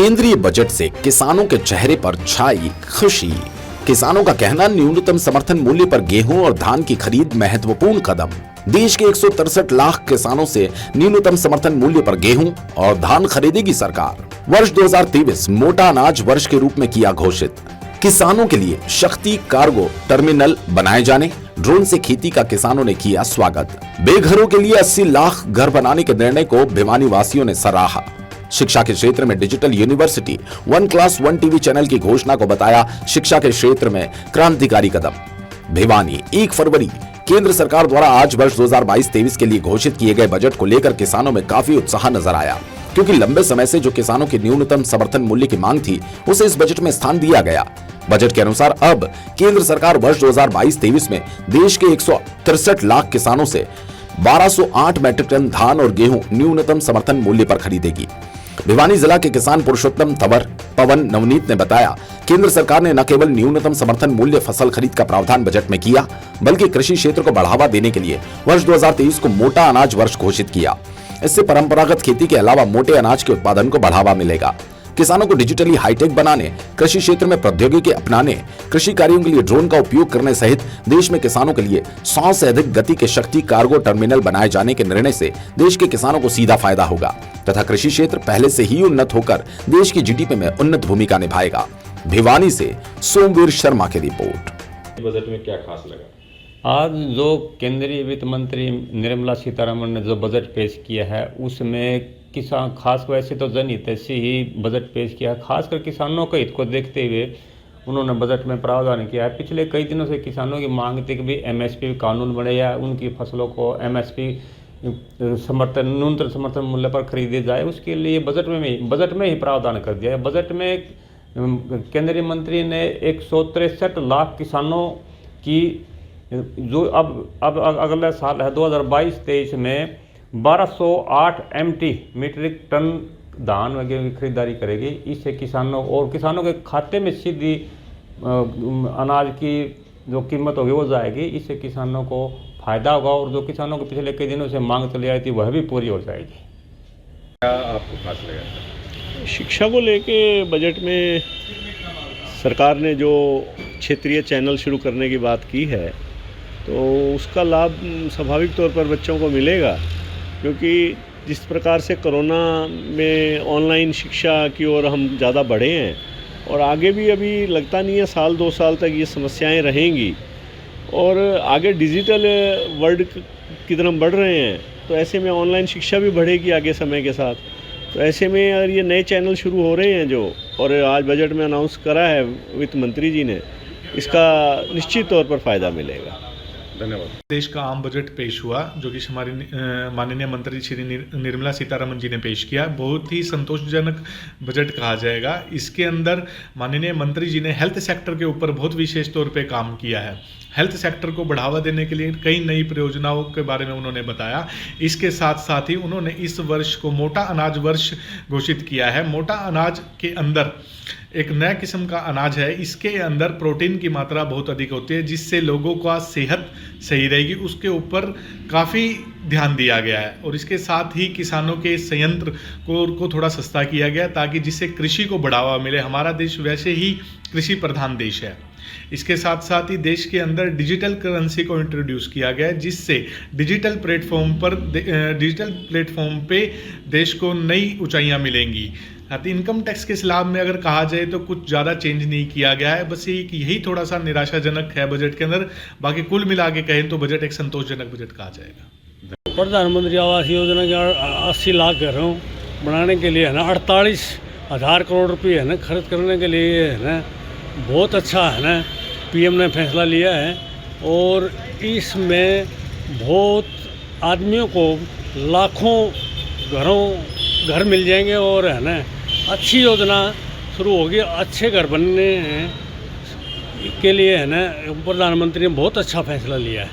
केंद्रीय बजट से किसानों के चेहरे पर छाई खुशी। किसानों का कहना, न्यूनतम समर्थन मूल्य पर गेहूं और धान की खरीद महत्वपूर्ण कदम। देश के 163 लाख किसानों से न्यूनतम समर्थन मूल्य पर गेहूं और धान खरीदेगी सरकार। वर्ष 2023 मोटा अनाज वर्ष के रूप में किया घोषित। किसानों के लिए शक्ति कार्गो टर्मिनल बनाए जाने, ड्रोन से खेती का किसानों ने किया स्वागत। बेघरों के लिए 80 लाख घर बनाने के निर्णय को भिवानी वासियों ने सराहा। शिक्षा के क्षेत्र में digital university, 1 class 1 TV channel की घोषणा को बताया शिक्षा के क्षेत्र में क्रांतिकारी कदम। भिवानी 1 फरवरी केंद्र सरकार द्वारा आज वर्ष 2022-23 के लिए घोषित किए गए बजट को लेकर किसानों में काफी उत्साह नजर आया, क्योंकि लंबे समय से जो किसानों की न्यूनतम समर्थन मूल्य की मांग थी उसे इस बजट में स्थान दिया गया। बजट के अनुसार अब केंद्र सरकार वर्ष 2022-23 में देश के 163 लाख किसानों से 1208 मैट्रिक टन धान और गेहूं न्यूनतम समर्थन मूल्य पर खरीदेगी। भिवानी जिला के किसान पुरुषोत्तम तंवर पवन नवनीत ने बताया, केंद्र सरकार ने न केवल न्यूनतम समर्थन मूल्य फसल खरीद का प्रावधान बजट में किया, बल्कि कृषि क्षेत्र को बढ़ावा देने के लिए वर्ष 2023 को मोटा अनाज वर्ष घोषित किया। इससे परंपरागत खेती के अलावा मोटे अनाज के उत्पादन को बढ़ावा मिलेगा। किसानों को डिजिटली हाईटेक बनाने, कृषि क्षेत्र में प्रौद्योगिकी अपनाने, कृषि कार्यों के लिए ड्रोन का उपयोग करने सहित देश में किसानों के लिए 100 से अधिक गति के शक्ति कार्गो टर्मिनल बनाए जाने के निर्णय से देश के किसानों को सीधा फायदा होगा तथा कृषि क्षेत्र पहले से ही उन्नत होकर देश की जीडीपी में उन्नत भूमिका निभाएगा। भिवानी से सोमवीर शर्मा की रिपोर्ट। बजट में क्या खास लगा? आज जो केंद्रीय वित्त मंत्री निर्मला सीतारमण ने जो बजट पेश किया है उसमें किसान, खास वैसे तो जनहित से ही बजट पेश किया है, खासकर किसानों के हित को देखते हुए उन्होंने बजट में प्रावधान किया है। पिछले कई दिनों से किसानों की मांग थी कि भी एमएसपी कानून बने या उनकी फसलों को एमएसपी समर्थन न्यूनतम समर्थन मूल्य पर खरीदे जाए, उसके लिए बजट में ही प्रावधान कर दिया है। बजट में केंद्रीय मंत्री ने 163 लाख किसानों की जो अब अगले साल है 2022-23 में 1208 MT मीट्रिक टन धान वगैरह की खरीदारी करेगी। इससे किसानों के खाते में सीधी अनाज की जो कीमत होगी वो जाएगी। इससे किसानों को फायदा होगा और जो किसानों को पिछले कई दिनों से मांग चली आई थी वह भी पूरी हो जाएगी। क्या आपको खास लगा? शिक्षा को लेके बजट में सरकार ने जो क्षेत्रीय चैनल शुरू करने की बात की है तो उसका लाभ स्वाभाविक तौर पर बच्चों को मिलेगा, क्योंकि जिस प्रकार से कोरोना में ऑनलाइन शिक्षा की ओर हम ज़्यादा बढ़े हैं और आगे भी अभी लगता नहीं है 1-2 साल तक ये समस्याएं रहेंगी और आगे डिजिटल वर्ल्ड की तरफ बढ़ रहे हैं, तो ऐसे में ऑनलाइन शिक्षा भी बढ़ेगी आगे समय के साथ। तो ऐसे में अगर ये नए चैनल शुरू हो रहे हैं जो और आज बजट में अनाउंस करा है वित्त मंत्री जी ने, इसका निश्चित तौर पर फ़ायदा मिलेगा। धन्यवाद। देश का आम बजट पेश हुआ जो कि हमारी माननीय मंत्री श्री निर्मला सीतारमण जी ने पेश किया। बहुत ही संतोषजनक बजट कहा जाएगा। इसके अंदर माननीय मंत्री जी ने हेल्थ सेक्टर के ऊपर बहुत विशेष तौर पे काम किया है। हेल्थ सेक्टर को बढ़ावा देने के लिए कई नई परियोजनाओं के बारे में उन्होंने बताया। इसके साथ साथ ही उन्होंने इस वर्ष को मोटा अनाज वर्ष घोषित किया है। मोटा अनाज के अंदर एक नया किस्म का अनाज है, इसके अंदर प्रोटीन की मात्रा बहुत अधिक होती है, जिससे लोगों का सेहत सही रहेगी, उसके ऊपर काफ़ी ध्यान दिया गया है। और इसके साथ ही किसानों के संयंत्र को थोड़ा सस्ता किया गया ताकि जिससे कृषि को बढ़ावा मिले। हमारा देश वैसे ही कृषि प्रधान देश है। इसके साथ साथ ही देश के अंदर डिजिटल करेंसी को इंट्रोड्यूस किया गया है, जिससे डिजिटल प्लेटफॉर्म पे देश को नई ऊंचाइयां मिलेंगी। इनकम टैक्स के स्लैब में अगर कहा जाए तो कुछ ज़्यादा चेंज नहीं किया गया है, बस यही थोड़ा सा निराशाजनक है बजट के अंदर। बाकी कुल मिला के कहें तो बजट एक संतोषजनक बजट कहा जाएगा। प्रधानमंत्री आवास योजना के 80 लाख घरों बनाने के लिए है ना 48,000 करोड़ रुपये है ना खर्च करने के लिए है ना बहुत अच्छा है ना पीएम ने फैसला लिया है। और इसमें बहुत आदमियों को लाखों घर मिल जाएंगे और है ना अच्छी योजना शुरू होगी। अच्छे घर बनने के लिए है ना प्रधानमंत्री ने बहुत अच्छा फैसला लिया है।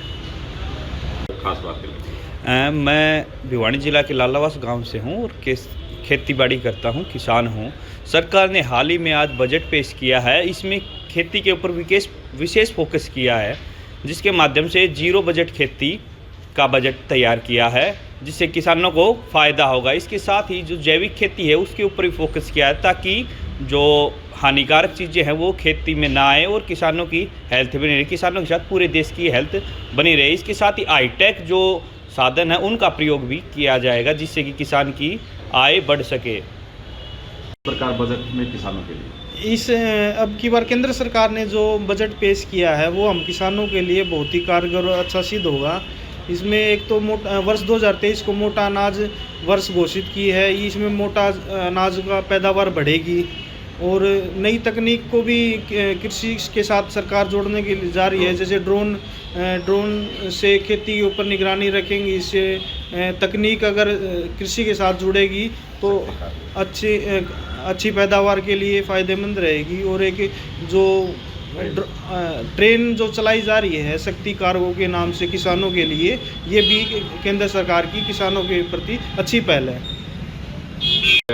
खास बात मैं भिवानी जिला के लालावास गांव से हूं और खेतीबाड़ी करता हूं, किसान हूं। सरकार ने हाल ही में आज बजट पेश किया है। इसमें खेती के ऊपर विशेष फोकस किया है, जिसके माध्यम से जीरो बजट खेती का बजट तैयार किया है, जिससे किसानों को फ़ायदा होगा। इसके साथ ही जो जैविक खेती है उसके ऊपर भी फोकस किया है, ताकि जो हानिकारक चीज़ें हैं वो खेती में ना आए और किसानों की हेल्थ बनी रहे, किसानों के साथ पूरे देश की हेल्थ बनी रहे। इसके साथ ही हाईटेक जो साधन है उनका प्रयोग भी किया जाएगा, जिससे कि किसान की आय बढ़ सके। सरकार बजट में किसानों के लिए इस अब की बार केंद्र सरकार ने जो बजट पेश किया है वो हम किसानों के लिए बहुत ही कारगर और अच्छा सिद्ध होगा। इसमें एक तो वर्ष 2023 को मोटा अनाज वर्ष घोषित की है। इसमें मोटा अनाज का पैदावार बढ़ेगी और नई तकनीक को भी कृषि के साथ सरकार जोड़ने के लिए जा रही है। जैसे ड्रोन से खेती के ऊपर निगरानी रखेंगी। इससे तकनीक अगर कृषि के साथ जुड़ेगी तो अच्छी पैदावार के लिए फ़ायदेमंद रहेगी। और एक जो ट्रेन जो चलाई जा रही है शक्ति कार्गो के नाम से किसानों के लिए, ये भी केंद्र सरकार की किसानों के प्रति अच्छी पहल है।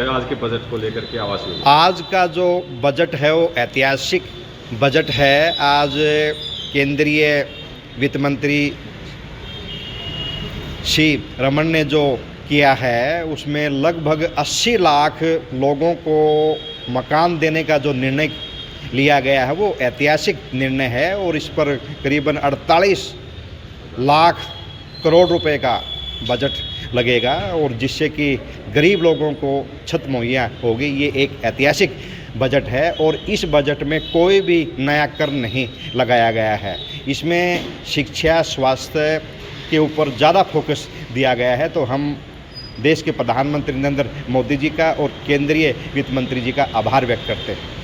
आज के बजट को लेकर के आवास योजना, आज का जो बजट है वो ऐतिहासिक बजट है। आज केंद्रीय वित्त मंत्री श्री रमन ने जो किया है उसमें लगभग 80 लाख लोगों को मकान देने का जो निर्णय लिया गया है वो ऐतिहासिक निर्णय है। और इस पर करीबन 48 लाख करोड़ रुपए का बजट लगेगा और जिससे कि गरीब लोगों को छत मुहैया होगी। ये एक ऐतिहासिक बजट है और इस बजट में कोई भी नया कर नहीं लगाया गया है। इसमें शिक्षा स्वास्थ्य के ऊपर ज़्यादा फोकस दिया गया है। तो हम देश के प्रधानमंत्री नरेंद्र मोदी जी का और केंद्रीय वित्त मंत्री जी का आभार व्यक्त करते हैं।